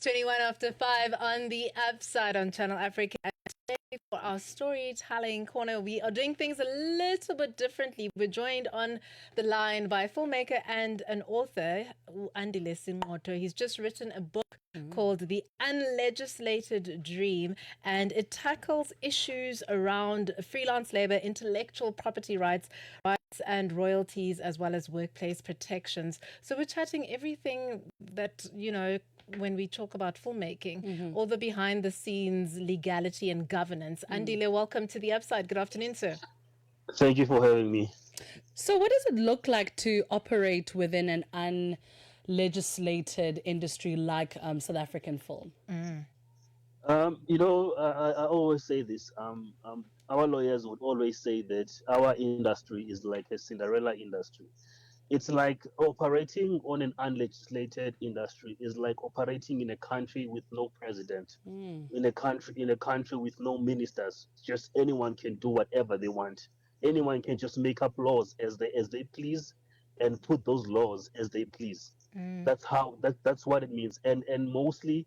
21 after 5 on the upside on Channel Africa. And today for our storytelling corner, we are doing things a little bit differently. We're joined on the line by filmmaker and an author, Andile Sinqoto. He's just written a book called The Unlegislated Dream, and it tackles issues around freelance labor, intellectual property rights and royalties, as well as workplace protections. So we're chatting everything that, when we talk about filmmaking, all the behind the scenes legality and governance. Andile, welcome to the upside. Good afternoon, sir. Thank you for having me. So, what does it look like to operate within an unlegislated industry like South African film? I always say this. Our lawyers would always say that our industry is like a Cinderella industry. It's like operating on an unlegislated industry is like operating in a country with no president, in a country with no ministers. Just anyone can do whatever they want. Anyone can just make up laws as they please, and put those laws as they please. That's what it means. And mostly,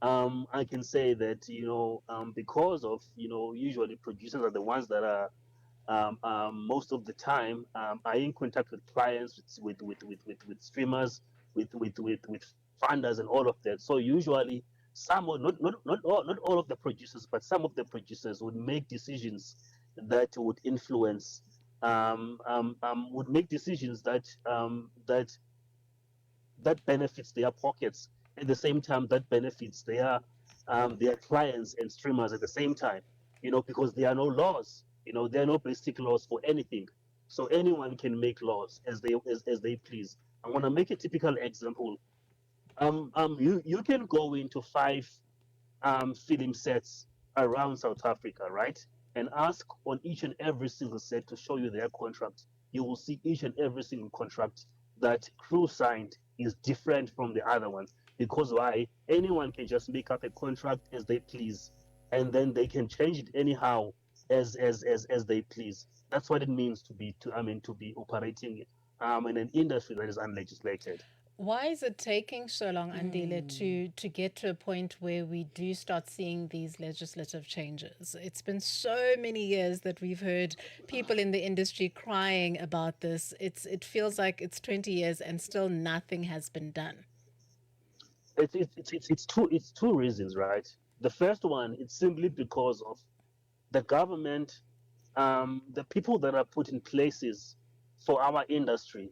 I can say that because of usually producers are the ones that are most of the time are in contact with clients, with streamers, with funders and all of that. So usually some or not all of the producers, but some of the producers would make decisions that would influence would make decisions that benefits their pockets, at the same time that benefits their clients and streamers at the same time. Because there are no laws. There are no basic laws for anything. So anyone can make laws as they please. I want to make a typical example. You can go into five film sets around South Africa, right? And ask on each and every single set to show you their contract. You will see each and every single contract that crew signed is different from the other ones. Because why? Anyone can just make up a contract as they please, and then they can change it anyhow as they please. That's what it means to be operating in an industry that is unlegislated. Why is it taking so long, Andile, to get to a point where we do start seeing these legislative changes? It's been so many years that we've heard people in the industry crying about this. It feels like it's 20 years and still nothing has been done. It's two reasons, right? The first one, it's simply because of the government, the people that are put in places for our industry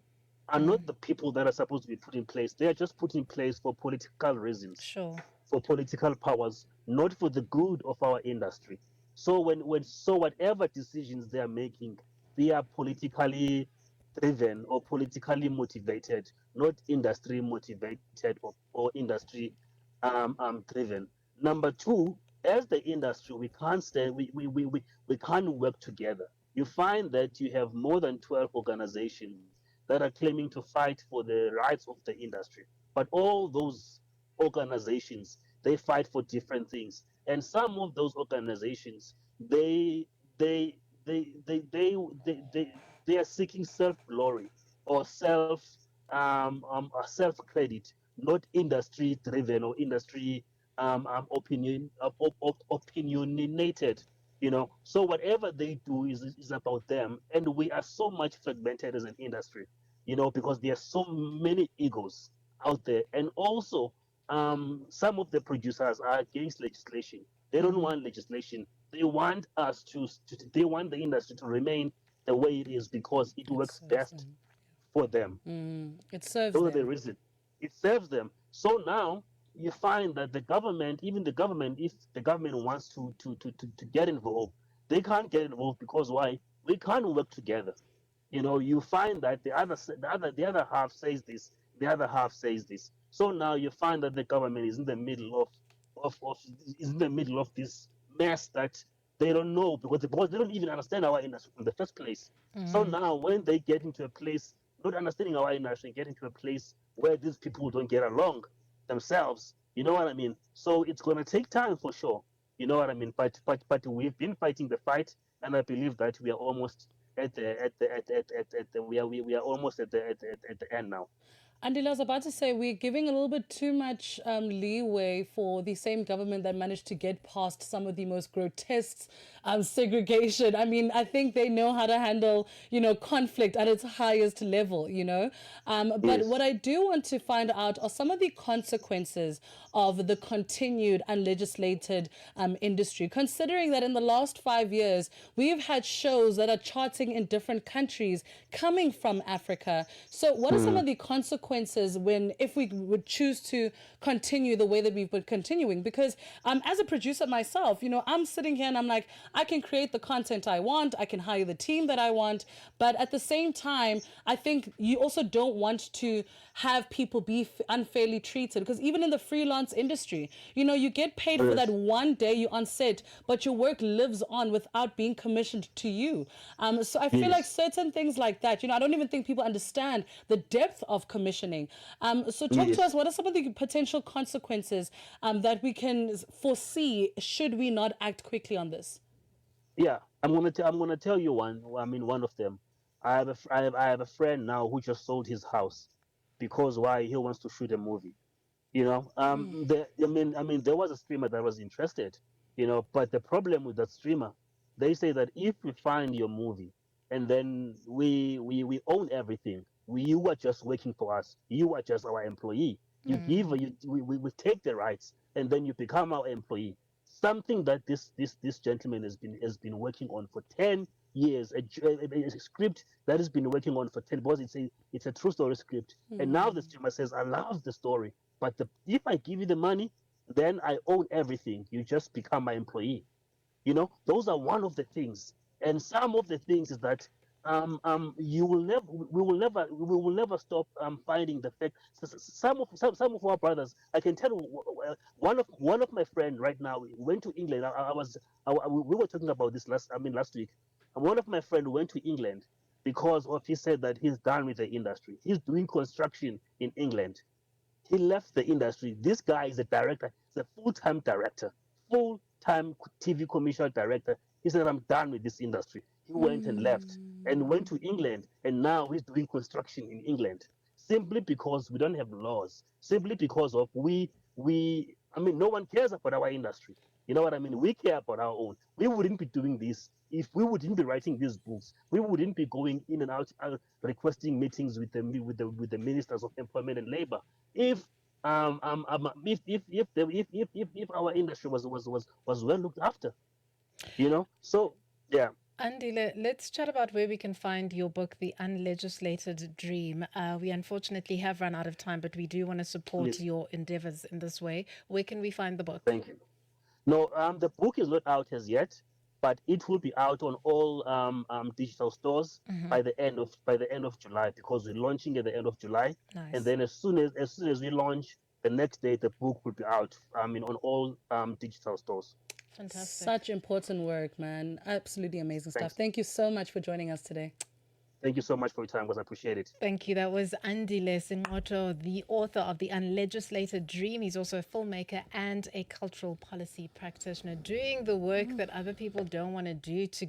are not the people that are supposed to be put in place. They are just put in place for political reasons, Sure. for political powers, not for the good of our industry. So whatever decisions they are making, they are politically driven or politically motivated, not industry motivated or industry driven. Number two, as the industry, we can't stand, we can't work together. You find that you have more than 12 organizations that are claiming to fight for the rights of the industry. But all those organizations, they fight for different things. And some of those organizations, they they they they they they, they, they are seeking self glory or self credit, not industry driven or industry opinionated. So whatever they do is about them, and we are so much fragmented as an industry, because there are so many egos out there. And also, some of the producers are against legislation. They don't want legislation. They want they want the industry to remain the way it is because it It works serves best them. for them. It serves Those are the them. reason. It serves them. So now you find that the government, even the government, if the government wants to get involved, they can't get involved because why? We can't work together. You find that the other half says this, the other half says this. So now you find that the government is in the middle of is in the middle of this mess that they don't know, because they don't even understand our industry in the first place. So now when they get into a place not understanding our industry, get into a place where these people don't get along themselves, you know what I mean? So it's gonna take time for sure. You know what I mean? But we've been fighting the fight, and I believe that we are almost at the at the at the, at the we are almost at the end now. Andile, I was about to say we're giving a little bit too much leeway for the same government that managed to get past some of the most grotesque segregation. I mean, I think they know how to handle, conflict at its highest level, But what Yes. I do want to find out are some of the consequences of the continued unlegislated industry, considering that in the last 5 years, we've had shows that are charting in different countries coming from Africa. So what are some Mm. of the consequences if we would choose to continue the way that we've been continuing? Because as a producer myself, I'm sitting here and I'm like, I can create the content I want, I can hire the team that I want, but at the same time, I think you also don't want to have people be unfairly treated, because even in the freelance industry, you get paid for that Yes. one day you're on set, but your work lives on without being commissioned to you. So I feel like Yes. certain things like that, I don't even think people understand the depth of commissioning. So talk to us, Yes. what are some of the potential consequences that we can foresee should we not act quickly on this? Yeah. I'm gonna tell you one. I mean, one of them. I have a friend now who just sold his house because why he wants to shoot a movie. I mean, there was a streamer that was interested, but the problem with that streamer, they say that if we find your movie and then we own everything, you are just working for us, you are just our employee. You give you we take the rights and then you become our employee. Something that this gentleman has been working on for 10 years, a script that has been working on for 10, because it's a true story script. And now the streamer says, I love the story, but if I give you the money, then I own everything. You just become my employee. Those are one of the things. And some of the things is that you will never, we will never stop finding the fact. Some of our brothers, I can tell you, one of my friend right now went to England. We were talking about this last week. And one of my friend went to England because of he said that he's done with the industry. He's doing construction in England. He left the industry. This guy is a director. He's a full-time director, full-time TV commercial director. He said, I'm done with this industry. He went and left and went to England, and now he's doing construction in England simply because we don't have laws, simply because of I mean, no one cares about our industry. You know what I mean? We care about our own. We wouldn't be doing this if we wouldn't be writing these books. We wouldn't be going in and out, requesting meetings with the ministers of employment and labor if if our industry was well looked after. So yeah. Andy, let's chat about where we can find your book, The Unlegislated Dream. We unfortunately have run out of time, but we do want to support Yes. your endeavors in this way. Where can we find the book? Thank you. No, the book is not out as yet, but it will be out on all digital stores by the end of July, because we're launching at the end of July, and Nice. then as soon as we launch, the next day the book will be out. I mean, on all digital stores. Fantastic. Such important work, man. Absolutely amazing stuff. Thanks. Thank you so much for joining us today. Thank you so much for your time, because I appreciate it. Thank you. That was Andile Sinqoto, the author of The Unlegislated Dream. He's also a filmmaker and a cultural policy practitioner, doing the work that other people don't want to do to give